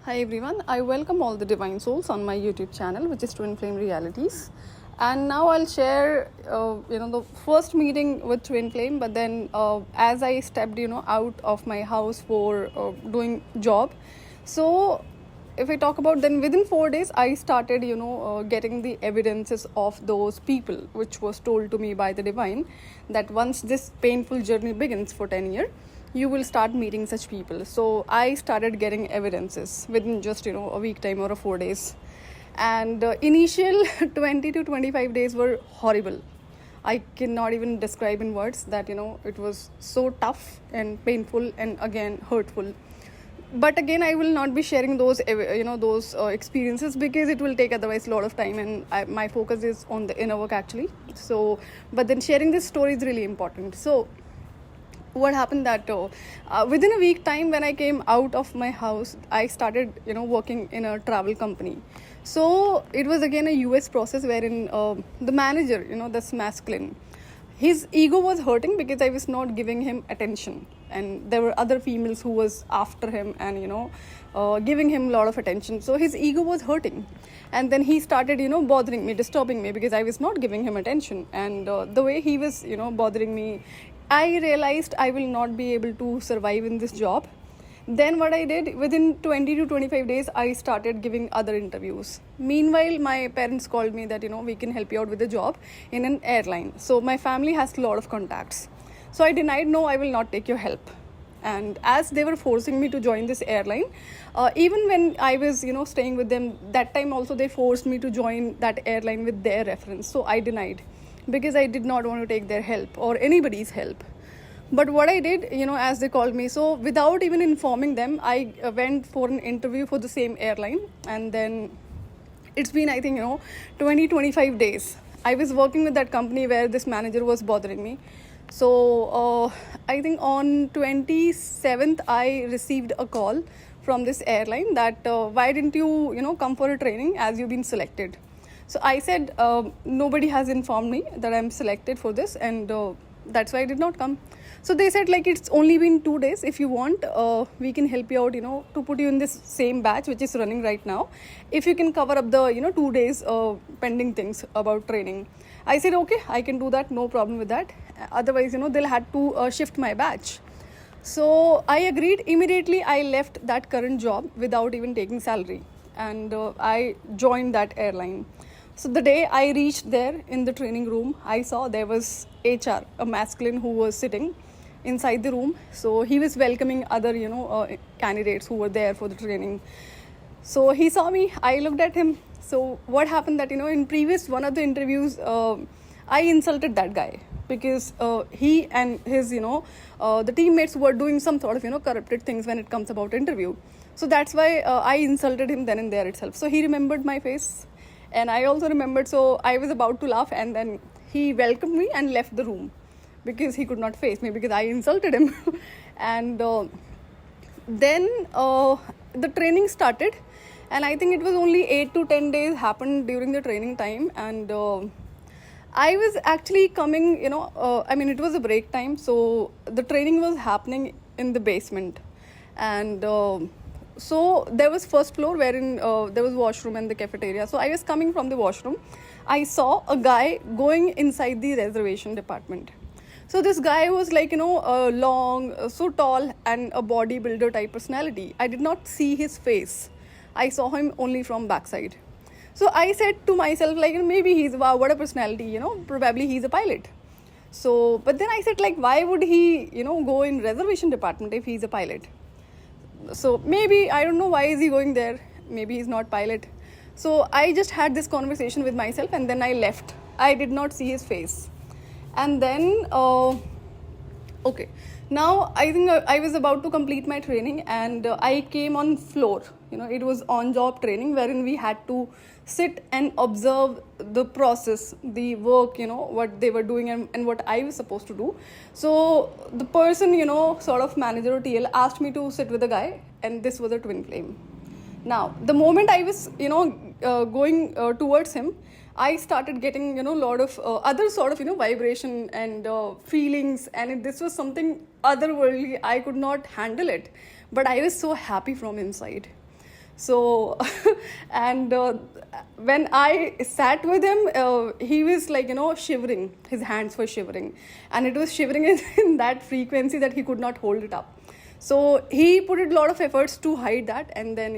Hi everyone, I welcome all the divine souls on my YouTube channel, which is Twin Flame Realities. And now I'll share, the first meeting with Twin Flame. But then, as I stepped, out of my house for doing job, so if I talk about, then within 4 days I started, getting the evidences of those people, which was told to me by the divine, that once this painful journey begins for 10 years, you will start meeting such people. So I started getting evidences within just a week time or 4 days. And initial 20 to 25 days were horrible. I cannot even describe in words that it was so tough and painful and again hurtful. But again, I will not be sharing those experiences, because it will take otherwise a lot of time, and my focus is on the inner work actually. So but then sharing this story is really important. So what happened that within a week time, when I came out of my house, I started working in a travel company. So it was again a US process, wherein the manager, this masculine, his ego was hurting because I was not giving him attention, and there were other females who was after him and giving him a lot of attention. So his ego was hurting, and then he started bothering me, disturbing me, because I was not giving him attention. And the way he was bothering me, I realized I will not be able to survive in this job. Then what I did, within 20 to 25 days, I started giving other interviews. Meanwhile, my parents called me that, we can help you out with a job in an airline. So my family has a lot of contacts. So I denied, no, I will not take your help. And as they were forcing me to join this airline, even when I was, staying with them, that time also they forced me to join that airline with their reference. So I denied, because I did not want to take their help or anybody's help. But what I did, as they called me, so without even informing them, I went for an interview for the same airline. And then it's been, I think, 20, 25 days. I was working with that company where this manager was bothering me. So I think on 27th, I received a call from this airline that why didn't you, come for a training as you've been selected. So I said, nobody has informed me that I'm selected for this, and that's why I did not come. So they said, like, it's only been 2 days. If you want, we can help you out, to put you in this same batch which is running right now, if you can cover up the 2 days pending things about training. I said, okay, I can do that, no problem with that. Otherwise, they'll have to shift my batch. So I agreed. Immediately I left that current job without even taking salary, and I joined that airline. So the day I reached there in the training room, I saw there was HR, a masculine, who was sitting inside the room. So he was welcoming other, candidates who were there for the training. So he saw me, I looked at him. So what happened that, in previous one of the interviews, I insulted that guy, because he and his, the teammates were doing some sort of, corrupted things when it comes about interview. So that's why I insulted him then and there itself. So he remembered my face, and I also remembered. So I was about to laugh, and then he welcomed me and left the room, because he could not face me, because I insulted him. And then the training started, and I think it was only 8 to 10 days happened during the training time. And I was actually coming, it was a break time, so the training was happening in the basement. And so there was first floor, wherein there was washroom and the cafeteria. So I was coming from the washroom. I saw a guy going inside the reservation department. So this guy was like, long, so tall, and a bodybuilder type personality. I did not see his face. I saw him only from backside. So I said to myself, like, maybe he's, wow, what a personality, probably he's a pilot. So, but then I said, like, why would he, go in reservation department if he's a pilot? So maybe, I don't know, why is he going there? Maybe he's not pilot. So I just had this conversation with myself, and then I left. I did not see his face. And then, okay, now I think I was about to complete my training, and I came on floor. It was on-job training, wherein we had to sit and observe the process, the work, what they were doing, and what I was supposed to do. So the person, sort of manager or TL, asked me to sit with a guy, and this was a twin flame. Now, the moment I was, going towards him, I started getting, a lot of other sort of, vibration and feelings. And this was something otherworldly. I could not handle it. But I was so happy from inside. So, and when I sat with him, he was like, shivering. His hands were shivering. And it was shivering in that frequency that he could not hold it up. So he put a lot of efforts to hide that, and then,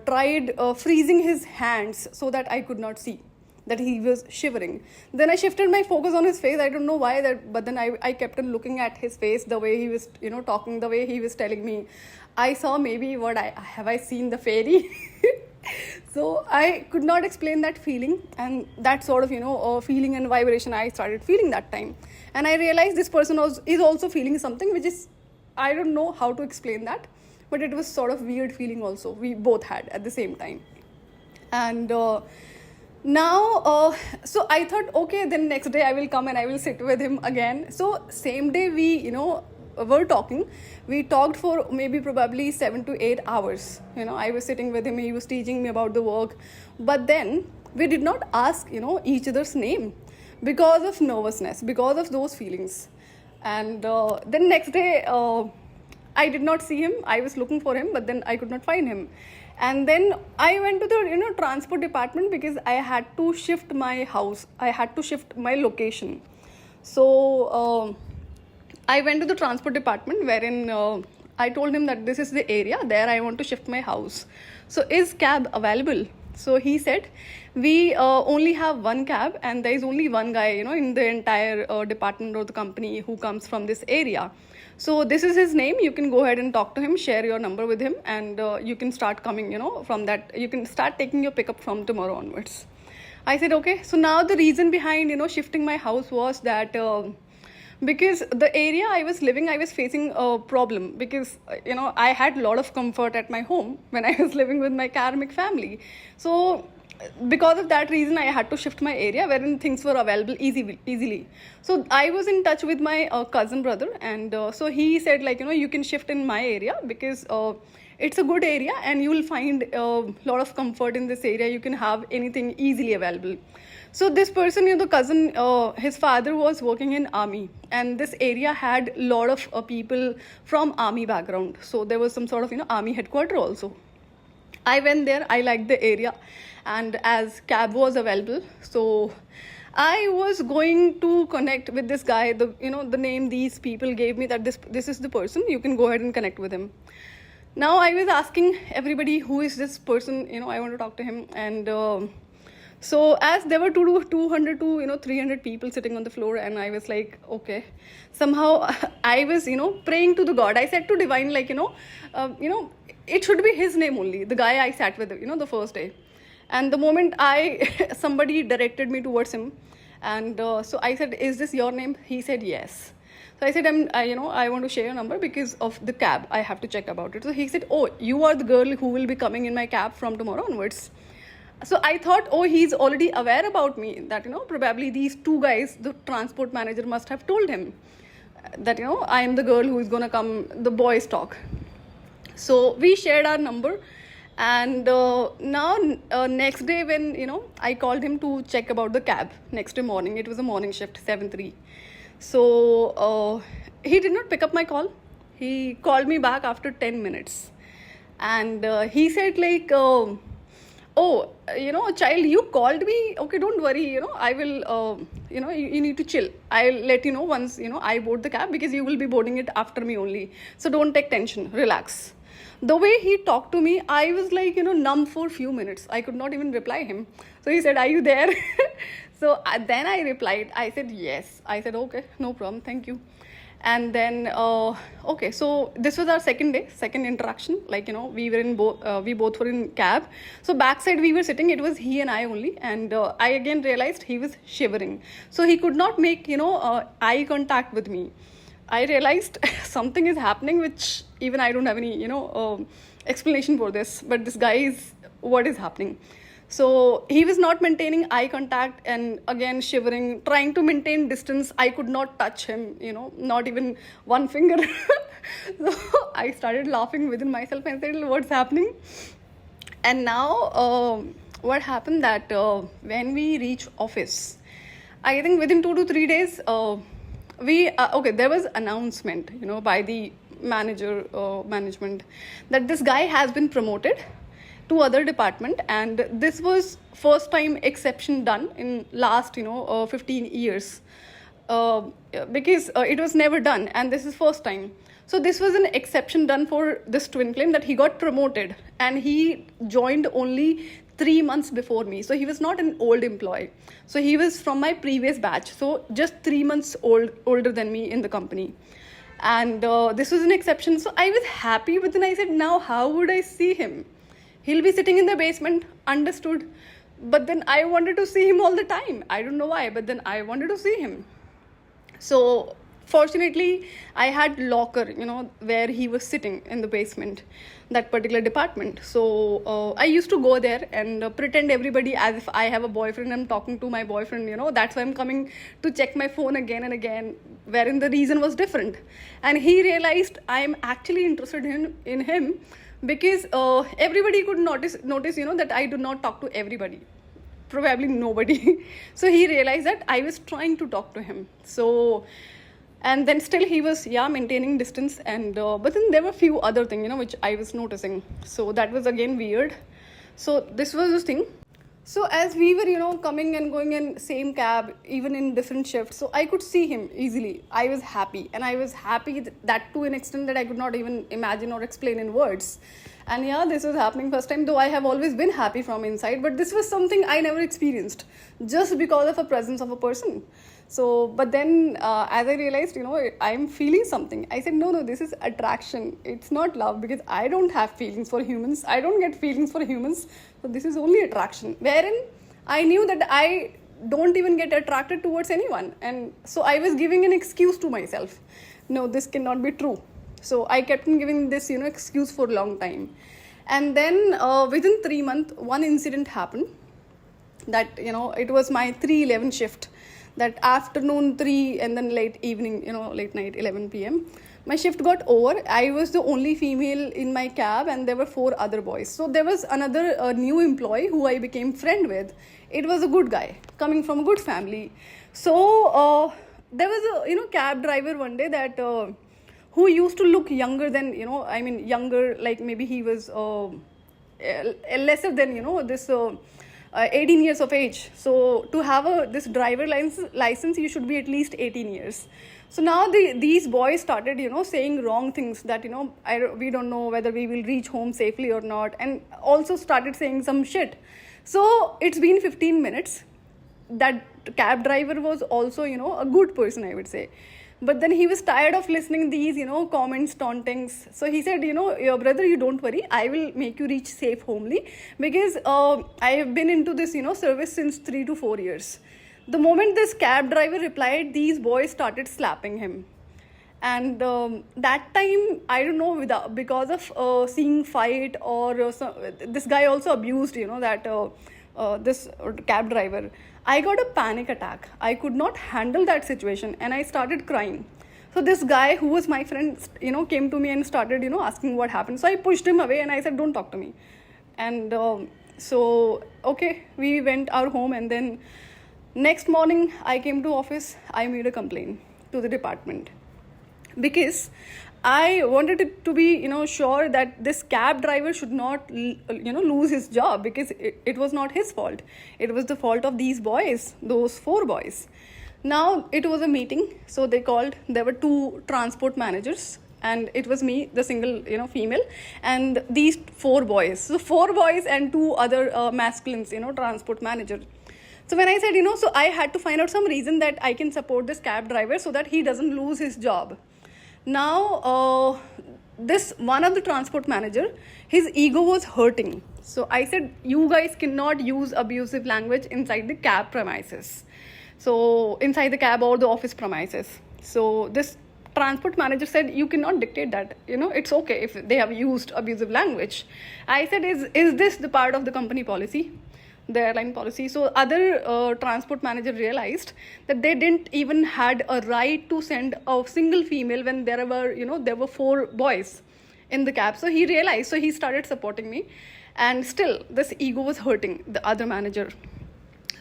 tried freezing his hands so that I could not see that he was shivering. Then I shifted my focus on his face. I don't know why that, but then I kept on looking at his face, the way he was, talking, the way he was telling me. I saw maybe I seen the fairy. So I could not explain that feeling, and that sort of, feeling and vibration I started feeling that time. And I realized this person is also feeling something which is, I don't know how to explain that, but it was sort of weird feeling also. We both had at the same time. And now, so I thought, okay, then next day I will come and I will sit with him again. So same day we, were talking. We talked for maybe probably 7 to 8 hours. I was sitting with him. He was teaching me about the work. But then we did not ask, each other's name because of nervousness, because of those feelings. And then next day, I did not see him. I was looking for him, but then I could not find him. And then I went to the transport department because I had to shift my house. I had to shift my location. So I went to the transport department, wherein I told him that this is the area there I want to shift my house. So is cab available? So he said, we only have one cab, and there is only one guy, in the entire department or the company who comes from this area. So this is his name. You can go ahead and talk to him, share your number with him, and you can start coming, from that. You can start taking your pickup from tomorrow onwards. I said, okay. So now the reason behind, shifting my house was that because the area I was living, I was facing a problem because, I had a lot of comfort at my home when I was living with my karmic family. So because of that reason, I had to shift my area wherein things were available easily. So I was in touch with my cousin brother, and so he said, like, you can shift in my area because it's a good area and you will find a lot of comfort in this area. You can have anything easily available. So this person, the cousin, his father was working in army, and this area had a lot of people from army background. So there was some sort of, army headquarters also. I went there. I liked the area, and as cab was available, so I was going to connect with this guy. The name these people gave me, that this is the person. You can go ahead and connect with him. Now I was asking everybody, who is this person? I want to talk to him. And so as there were 200 to 300 people sitting on the floor, and I was like, okay. Somehow I was praying to the God. I said to divine, like, it should be his name only, the guy I sat with, the first day. And the moment somebody directed me towards him, and so I said, is this your name? He said yes. So I said, I want to share your number because of the cab. I have to check about it. So he said, oh, you are the girl who will be coming in my cab from tomorrow onwards. So I thought, oh, he's already aware about me, that, probably these two guys, the transport manager must have told him that, I am the girl who is going to come, the boys talk. So we shared our number. And now next day when, I called him to check about the cab. Next day morning, it was a morning shift, 7:03. So he did not pick up my call. He called me back after 10 minutes. And he said, like, oh, child, you called me. Okay, don't worry, I will, you need to chill. I'll let you know once, I board the cab, because you will be boarding it after me only. So don't take tension, relax. The way he talked to me, I was like, numb for a few minutes. I could not even reply him. So he said, are you there? So then I replied, I said, yes. I said, okay, no problem, thank you. And then, okay, so this was our second interaction. Like, we both were in cab. So backside we were sitting, it was he and I only. And I again realized he was shivering. So he could not make, eye contact with me. I realized something is happening, which even I don't have any, explanation for this. But this guy is, what is happening? So he was not maintaining eye contact, and again shivering, trying to maintain distance. I could not touch him, not even one finger. So I started laughing within myself and said, what's happening? And now what happened that when we reach office, I think within 2 to 3 days, there was announcement, by the management, that this guy has been promoted to other department, and this was first time exception done in last 15 years, because it was never done, and this is first time. So this was an exception done for this twin flame, that he got promoted and he joined only 3 months before me. So he was not an old employee. So he was from my previous batch. So just 3 months older than me in the company. And this was an exception. So I was happy, but then I said, now how would I see him? He'll be sitting in the basement, understood. But then I wanted to see him all the time. I don't know why, but then I wanted to see him. So fortunately, I had locker, where he was sitting in the basement, that particular department. So I used to go there and pretend everybody as if I have a boyfriend. I'm talking to my boyfriend, that's why I'm coming to check my phone again and again, wherein the reason was different. And he realized I'm actually interested in him, because everybody could notice, that I do not talk to everybody. Probably nobody. So he realized that I was trying to talk to him. So, and then still he was maintaining distance, and but then there were few other things which I was noticing. So that was again weird. So this was the thing. So as we were coming and going in same cab, even in different shifts, so I could see him easily. I was happy, and I was happy that to an extent that I could not even imagine or explain in words. And this was happening first time, though I have always been happy from inside, but this was something I never experienced just because of a presence of a person. So, but then as I realized, I'm feeling something. I said, no, this is attraction. It's not love, because I don't have feelings for humans. I don't get feelings for humans. So this is only attraction, wherein I knew that I don't even get attracted towards anyone. And so I was giving an excuse to myself. No, this cannot be true. So I kept on giving this, excuse for a long time. And then within 3 months, one incident happened that, it was my 3:11 shift. That afternoon 3 and then late evening, late night 11 p.m. My shift got over. I was the only female in my cab, and there were 4 other boys. So there was another new employee who I became friend with. It was a good guy coming from a good family. So there was a cab driver one day that who used to look younger than younger, like maybe he was lesser than this 18 years of age. So to have this driver license, you should be at least 18 years. So now these boys started, saying wrong things, that, we don't know whether we will reach home safely or not. And also started saying some shit. So it's been 15 minutes. That cab driver was also, a good person, I would say. But then he was tired of listening these, comments, tauntings. So he said, your brother, you don't worry. I will make you reach safe homely, because I have been into this, service since 3 to 4 years. The moment this cab driver replied, these boys started slapping him. And that time, I don't know, because of seeing fight or this guy also abused, this cab driver. I got a panic attack. I could not handle that situation, and I started crying. So this guy who was my friend, came to me and started, asking what happened. So I pushed him away and I said, don't talk to me. And so, okay, we went our home, and then next morning I came to office. I made a complaint to the department, because I wanted it to be, sure that this cab driver should not, lose his job, because it was not his fault. It was the fault of these boys, those 4 boys. Now it was a meeting, so they called. There were 2 transport managers, and it was me, the single, female, and these 4 boys. So 4 boys and 2 other masculines, transport manager. So when I said, so I had to find out some reason that I can support this cab driver so that he doesn't lose his job. Now, this one of the transport manager, his ego was hurting. So I said, you guys cannot use abusive language inside the cab premises. So inside the cab or the office premises. So this transport manager said, you cannot dictate that. It's okay if they have used abusive language. I said, is this the part of the company policy? The airline policy. So other transport manager realized that they didn't even had a right to send a single female when there were 4 boys in the cab. So he realized, so he started supporting me, and still this ego was hurting the other manager.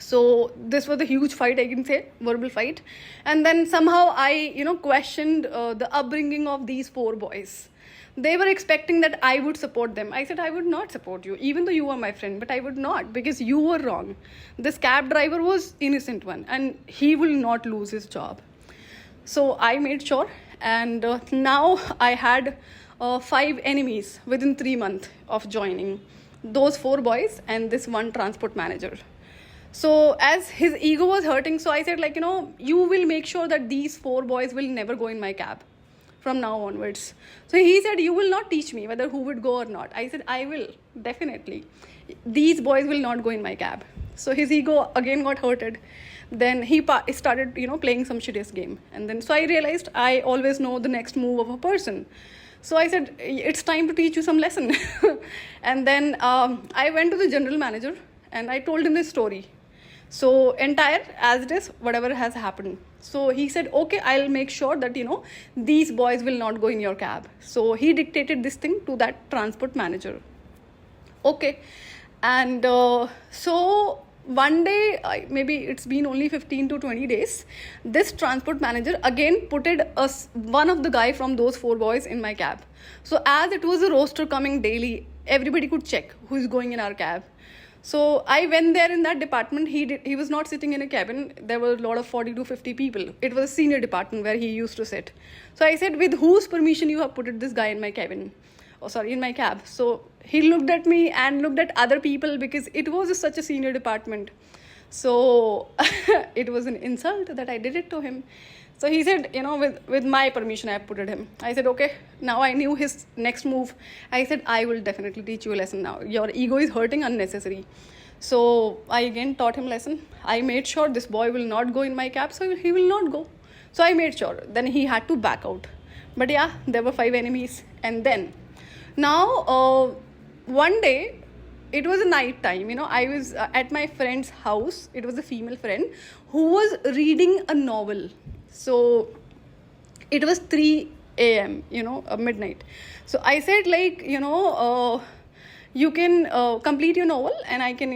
So this was a huge fight, I can say, verbal fight. And then somehow I, questioned the upbringing of these four boys. They were expecting that I would support them. I said, I would not support you, even though you are my friend, but I would not, because you were wrong. This cab driver was innocent one, and he will not lose his job. So I made sure, and now I had 5 enemies within 3 months of joining. Those 4 boys and this one transport manager. So as his ego was hurting, so I said, like, you will make sure that these 4 boys will never go in my cab from now onwards. So he said, you will not teach me whether who would go or not. I said, I will, definitely. These boys will not go in my cab. So his ego again got hurted. Then he started, playing some shittiest game. And then, so I realized I always know the next move of a person. So I said, it's time to teach you some lesson. And then I went to the general manager and I told him this story. So entire as it is, whatever has happened. So he said, okay, I'll make sure that, these boys will not go in your cab. So he dictated this thing to that transport manager. Okay. And so one day, maybe it's been only 15 to 20 days, this transport manager again putted one of the guy from those 4 boys in my cab. So as it was a roster coming daily, everybody could check who is going in our cab. So I went there in that department. He was not sitting in a cabin. There were a lot of 40 to 50 people. It was a senior department where he used to sit. So I said, with whose permission you have put this guy in my cabin? In my cab. So he looked at me and looked at other people, because it was such a senior department. So it was an insult that I did it to him. So he said, with my permission, I put him. I said, okay. Now I knew his next move. I said, I will definitely teach you a lesson now. Your ego is hurting unnecessary. So I again taught him lesson. I made sure this boy will not go in my cab, so he will not go. So I made sure. Then he had to back out. But yeah, there were 5 enemies. And then, now, one day, it was a night time, I was at my friend's house. It was a female friend who was reading a novel. So it was 3 a.m., midnight. So I said, like, you can complete your novel and I can,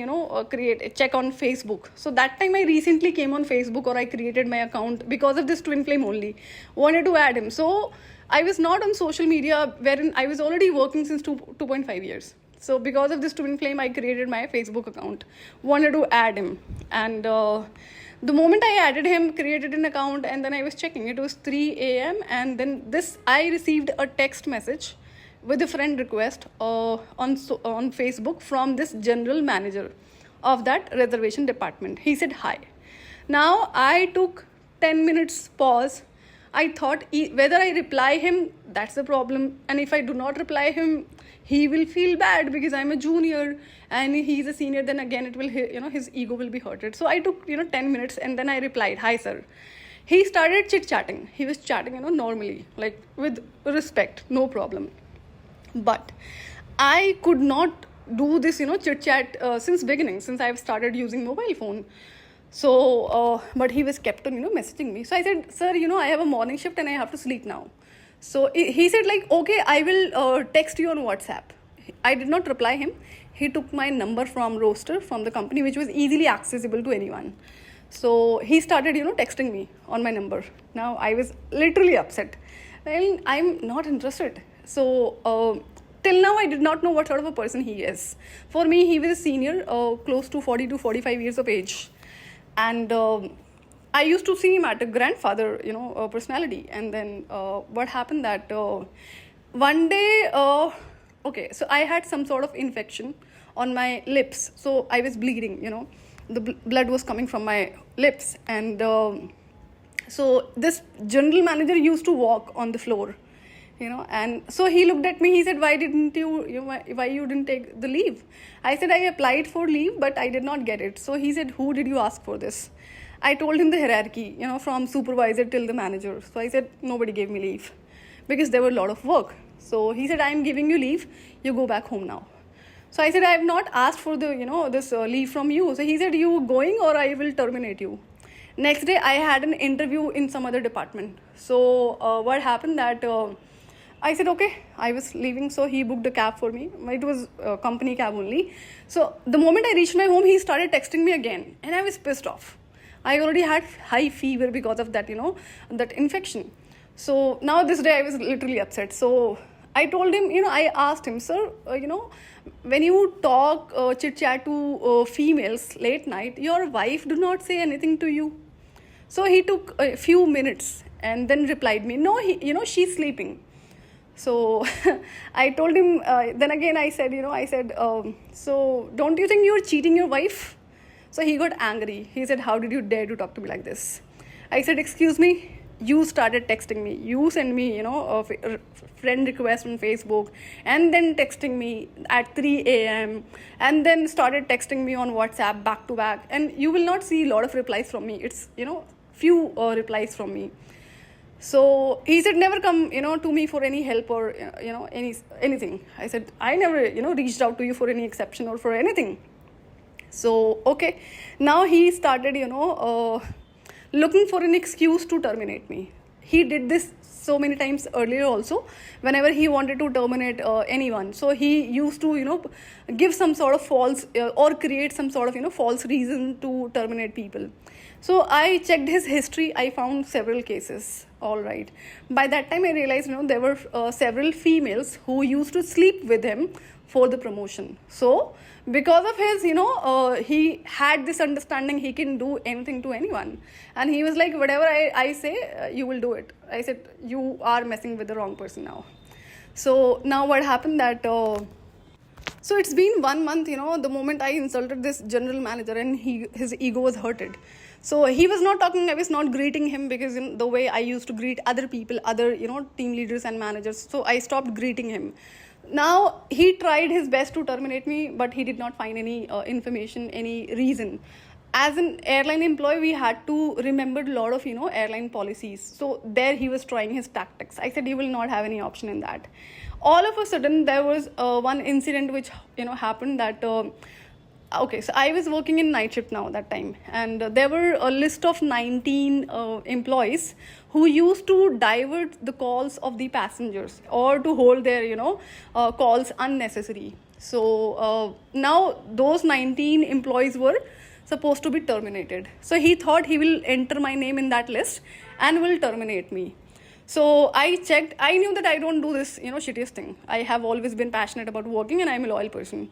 check on Facebook. So that time I recently came on Facebook, or I created my account because of this twin flame only. Wanted to add him. So I was not on social media, wherein I was already working since 2.5 years. So because of this twin flame, I created my Facebook account. Wanted to add him. And the moment I added him, created an account, and then I was checking. It was 3 a.m. And then I received a text message with a friend request on Facebook from this general manager of that reservation department. He said, hi. Now I took 10 minutes pause. I thought whether I reply him, that's the problem. And if I do not reply him, he will feel bad because I'm a junior and he's a senior. Then again, it will, his ego will be hurted. So I took, 10 minutes and then I replied, hi, sir. He started chit-chatting. He was chatting, normally, like with respect, no problem. But I could not do this, chit-chat since beginning, since I've started using mobile phone. So, but he was kept on, messaging me. So I said, sir, I have a morning shift and I have to sleep now. So he said, like, okay, I will text you on WhatsApp. I did not reply him. He took my number from Roster, from the company, which was easily accessible to anyone. So he started, texting me on my number. Now I was literally upset. Well, I'm not interested. So till now, I did not know what sort of a person he is. For me, he was a senior, close to 40 to 45 years of age. And I used to see him at a grandfather, personality. And then what happened that one day, okay, so I had some sort of infection on my lips. So I was bleeding, the blood was coming from my lips. And so this general manager used to walk on the floor, and so he looked at me. He said, why didn't why you didn't take the leave? I said, I applied for leave, but I did not get it. So he said, who did you ask for this? I told him the hierarchy, from supervisor till the manager. So I said, nobody gave me leave because there were a lot of work. So he said, I'm giving you leave. You go back home now. So I said, I have not asked for the, this leave from you. So he said, you going or I will terminate you. Next day, I had an interview in some other department. So what happened that I said, okay, I was leaving, so he booked a cab for me. It was a company cab only. So the moment I reached my home, he started texting me again, and I was pissed off. I already had high fever because of that, that infection. So now this day I was literally upset. So I told him, I asked him, sir, when you talk chit chat to females late night, your wife do not say anything to you. So he took a few minutes and then replied me, no, she's sleeping. So I told him, then again I said, so don't you think you're cheating your wife? So he got angry. He said, how did you dare to talk to me like this? I said, excuse me, you started texting me. You sent me, a friend request on Facebook and then texting me at 3 a.m. and then started texting me on WhatsApp back to back. And you will not see a lot of replies from me. It's, few replies from me. So he said, never come, to me for any help or, anything. I said, I never, reached out to you for any exception or for anything. So, okay. Now he started, looking for an excuse to terminate me. He did this so many times earlier also, whenever he wanted to terminate anyone. So he used to, give some sort of false or create some sort of, false reason to terminate people. So I checked his history. I found several cases. All right. By that time, I realized, there were several females who used to sleep with him for the promotion. So because of his, he had this understanding he can do anything to anyone. And he was like, whatever I say, you will do it. I said, you are messing with the wrong person now. So now what happened that... So it's been 1 month, the moment I insulted this general manager and his ego was hurted. So he was not talking, I was not greeting him because in the way I used to greet other people, other, team leaders and managers. So I stopped greeting him. Now he tried his best to terminate me, but he did not find any information, any reason. As an airline employee, we had to remember a lot of, airline policies. So there he was trying his tactics. I said, you will not have any option in that. All of a sudden, there was one incident which, happened that... okay, so I was working in night shift now that time, and there were a list of 19 employees who used to divert the calls of the passengers or to hold their, calls unnecessary. So now those 19 employees were supposed to be terminated. So he thought he will enter my name in that list and will terminate me. So I checked. I knew that I don't do this, shittiest thing. I have always been passionate about working and I'm a loyal person.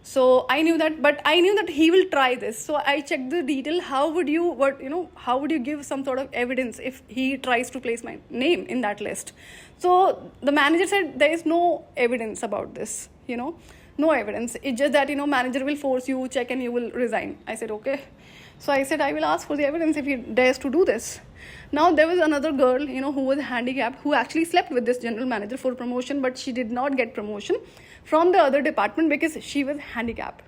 So I knew that, but I knew that he will try this. So I checked the detail. How would you give some sort of evidence if he tries to place my name in that list? So the manager said there is no evidence about this, no evidence. It's just that, manager will force you, check and you will resign. I said, okay. So I said, I will ask for the evidence if he dares to do this. Now there was another girl, who was handicapped, who actually slept with this general manager for promotion, but she did not get promotion from the other department because she was handicapped.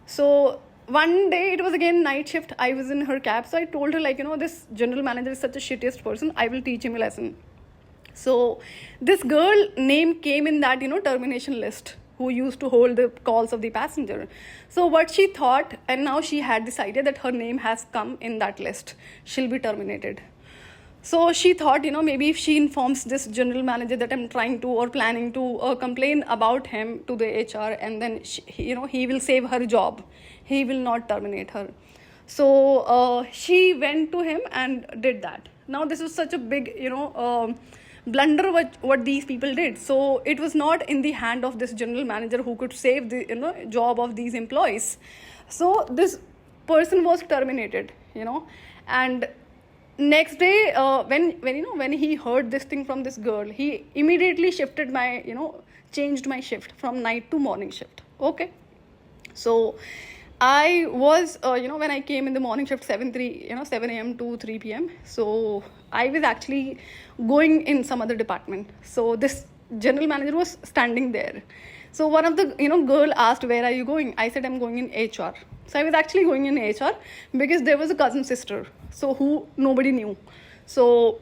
So one day, it was again night shift. I was in her cab. So I told her, this general manager is such a shittiest person. I will teach him a lesson. So this girl name came in that, termination list, who used to hold the calls of the passenger. So what she thought, and now she had this idea that her name has come in that list, she'll be terminated. So she thought, maybe if she informs this general manager that I'm trying to or planning to complain about him to the HR, and then he will save her job. He will not terminate her. So she went to him and did that. Now this was such a big, blunder what these people did. So it was not in the hand of this general manager who could save the job of these employees. So this person was terminated, and next day when he heard this thing from this girl, he immediately shifted my changed my shift from night to morning shift. Okay, so I was, when I came in the morning shift 7 a.m. to 3 p.m. So I was actually going in some other department. So this general manager was standing there. So one of the, girl asked, where are you going? I said, I'm going in HR. So I was actually going in HR because there was a cousin sister, so who nobody knew. So,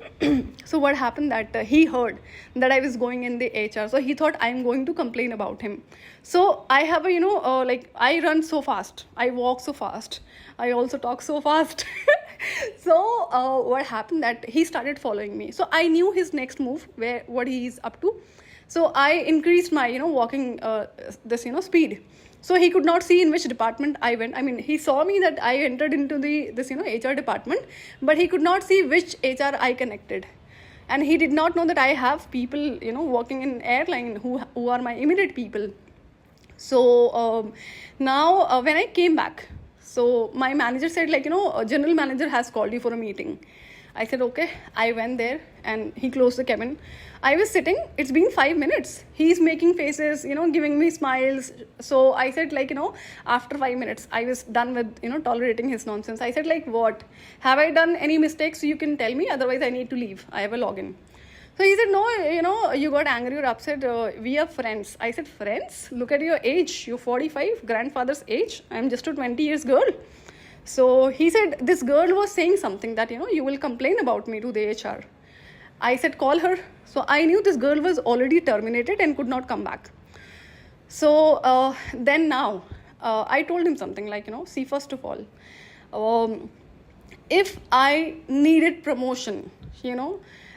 so what happened that he heard that I was going in the HR. So he thought I'm going to complain about him. So I have a, I run so fast. I walk so fast. I also talk so fast. So what happened that he started following me. So I knew his next move, where what he is up to. So I increased my walking this speed. So he could not see in which department I went. I mean, he saw me that I entered into this HR department, but he could not see which HR I connected. And he did not know that I have people working in airline who are my immediate people. So now when I came back, so my manager said, like, a general manager has called you for a meeting. I said, okay. I went there and he closed the cabin. I was sitting, it's been 5 minutes. He's making faces, giving me smiles. So I said, like, after 5 minutes, I was done with, tolerating his nonsense. I said, like, what? Have I done any mistakes? So you can tell me, otherwise I need to leave. I have a login. So he said, no, you got angry or upset. We are friends. I said, friends? Look at your age. You're 45, grandfather's age. I'm just a 20 years girl. So he said, this girl was saying something that, you will complain about me to the HR. I said, call her. So I knew this girl was already terminated and could not come back. So then now, I told him something like, see, first of all, if I needed promotion,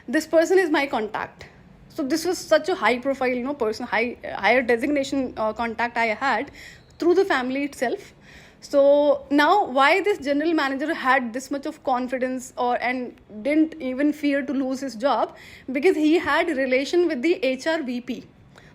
this person is my contact. So this was such a high profile, person, higher designation contact I had through the family itself. So now why this general manager had this much of confidence and didn't even fear to lose his job? Because he had a relation with the HR VP,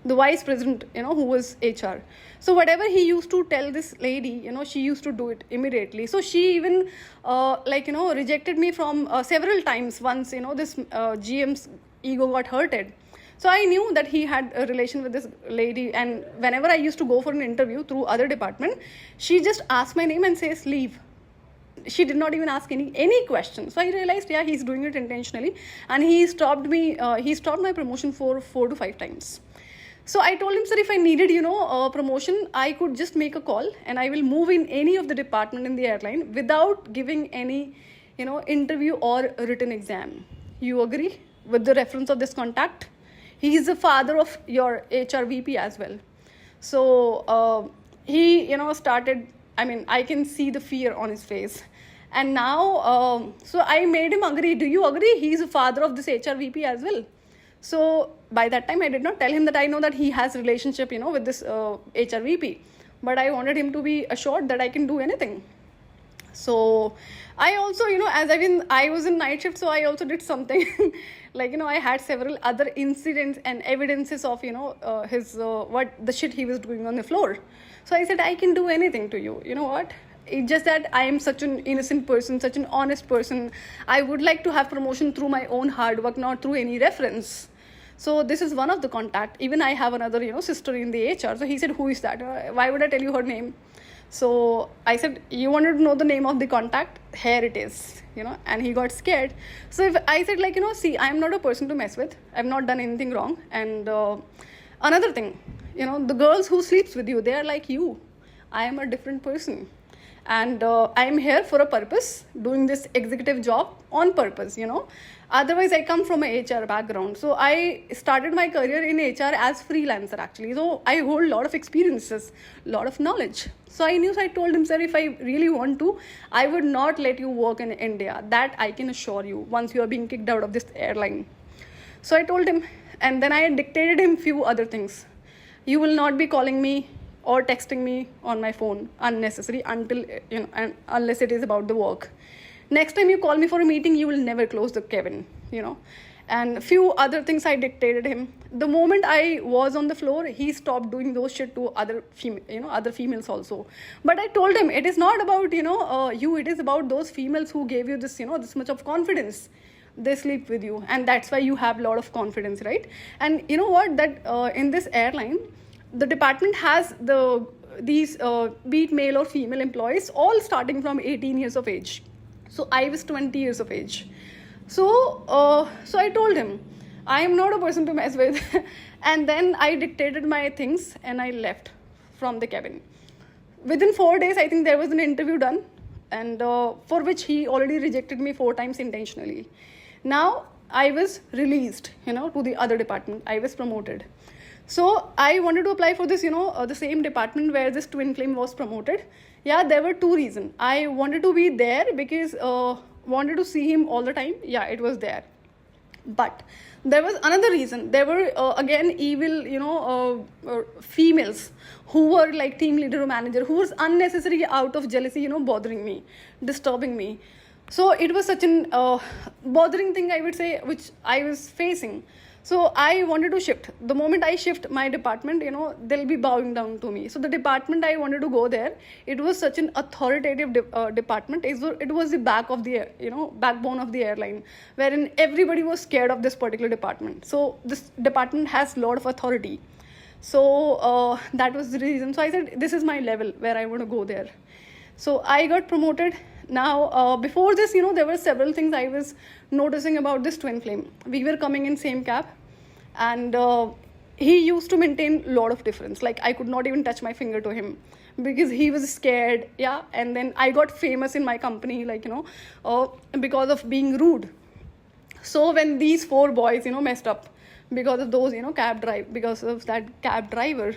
the vice president, who was HR. So whatever he used to tell this lady, she used to do it immediately. So she even rejected me from several times once, this GM's ego got hurted. So I knew that he had a relation with this lady, and whenever I used to go for an interview through other department, she just asked my name and says, leave. She did not even ask any question. So I realized, yeah, he's doing it intentionally, and he stopped my promotion for 4 to 5 times. So I told him, sir, if I needed, promotion, I could just make a call and I will move in any of the department in the airline without giving any, interview or written exam. You agree with the reference of this contact? He is the father of your HR VP as well. So he, started, I can see the fear on his face. And now, so I made him agree. Do you agree? He is the father of this HR VP as well. So by that time, I did not tell him that I know that he has relationship, with this HR VP. But I wanted him to be assured that I can do anything. So I also, as I was in night shift, so I also did something like, I had several other incidents and evidences of, his, what the shit he was doing on the floor. So I said, I can do anything to you. You know what? It's just that I am such an innocent person, such an honest person. I would like to have promotion through my own hard work, not through any reference. So this is one of the contact. Even I have another, sister in the HR. So he said, who is that? Why would I tell you her name? So I said, you wanted to know the name of the contact? Here it is, and he got scared. So if I said, like, see, I'm not a person to mess with. I've not done anything wrong. And another thing, the girls who sleeps with you, they are like you. I am a different person. And I'm here for a purpose, doing this executive job on purpose, Otherwise, I come from a HR background. So I started my career in HR as freelancer, actually. So I hold a lot of experiences, a lot of knowledge. So I told him, sir, if I really want to, I would not let you work in India. That I can assure you, once you are being kicked out of this airline. So I told him, and then I dictated him few other things. You will not be calling me or texting me on my phone unnecessary until, and unless it is about the work. Next time you call me for a meeting, you will never close the cabin, And few other things I dictated him. The moment I was on the floor, he stopped doing those shit to other females also. But I told him, it is not about, you, it is about those females who gave you this, this much of confidence. They sleep with you, and that's why you have a lot of confidence, right? And you know what, that in this airline, the department has these be it male or female employees, all starting from 18 years of age. So I was 20 years of age. So I told him, I am not a person to mess with. And then I dictated my things and I left from the cabin. Within 4 days, I think there was an interview done, and for which he already rejected me 4 times intentionally. Now I was released, to the other department. I was promoted. So I wanted to apply for this, the same department where this twin flame was promoted. Yeah, there were 2 reasons. I wanted to be there because wanted to see him all the time, yeah, it was there. But there was another reason. There were again evil, females who were like team leader or manager, who was unnecessarily out of jealousy, bothering me, disturbing me. So it was such an bothering thing, I would say, which I was facing. So I wanted to shift. The moment I shift my department, they'll be bowing down to me. So the department I wanted to go there, it was such an authoritative department. It was the backbone of the airline, wherein everybody was scared of this particular department. So this department has a lot of authority. So that was the reason. So I said, this is my level where I want to go there. So I got promoted. Now, before this, there were several things I was noticing about this twin flame. We were coming in same cab, and he used to maintain a lot of difference. Like, I could not even touch my finger to him because he was scared. Yeah, and then I got famous in my company, because of being rude. So when these 4 boys, messed up because of those, because of that cab driver.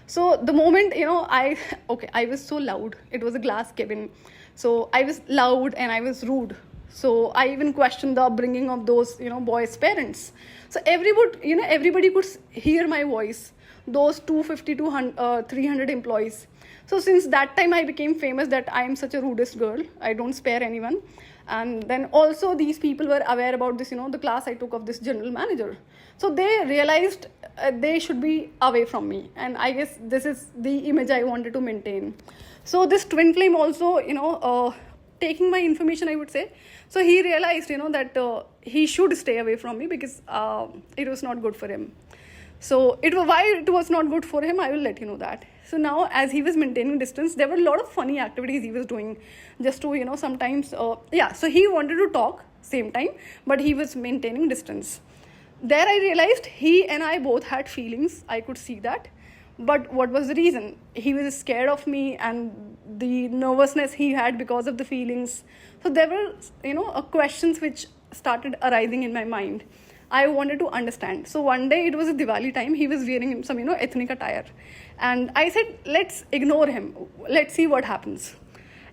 So the moment, I was so loud. It was a glass cabin. So I was loud and I was rude. So I even questioned the upbringing of those, boys' parents. So everybody could hear my voice. Those 250 to 300 employees. So since that time, I became famous that I am such a rudest girl. I don't spare anyone. And then also these people were aware about this, the class I took of this general manager. So they realized they should be away from me. And I guess this is the image I wanted to maintain. So this twin flame also, taking my information, I would say. So he realized, that he should stay away from me because it was not good for him. So why it was not good for him, I will let you know that. So now, as he was maintaining distance, there were a lot of funny activities he was doing just to, sometimes, so he wanted to talk same time, but he was maintaining distance. There I realized he and I both had feelings. I could see that. But what was the reason? He was scared of me and the nervousness he had because of the feelings. So there were, questions which started arising in my mind. I wanted to understand. So one day, it was a Diwali time, he was wearing some, ethnic attire. And I said, let's ignore him. Let's see what happens.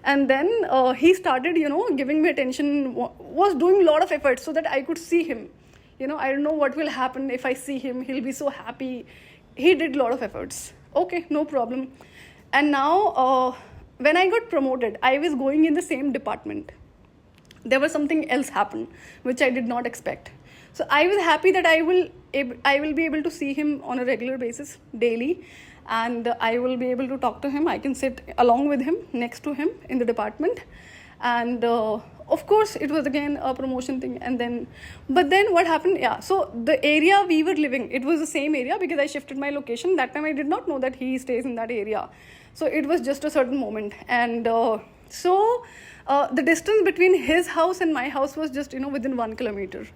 And then he started, giving me attention, was doing a lot of efforts so that I could see him. I don't know what will happen if I see him. He'll be so happy. He did a lot of efforts. Okay, no problem. And now, when I got promoted, I was going in the same department. There was something else happen, which I did not expect. So I was happy that I will be able to see him on a regular basis, daily. And I will be able to talk to him. I can sit along with him, next to him in the department. And of course, it was again a promotion thing. But then what happened? Yeah, so the area we were living, it was the same area because I shifted my location. That time I did not know that he stays in that area. So it was just a certain moment. And the distance between his house and my house was just, within 1 kilometer.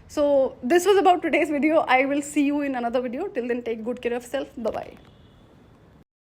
So this was about today's video. I will see you in another video. Till then, take good care of yourself. Bye-bye.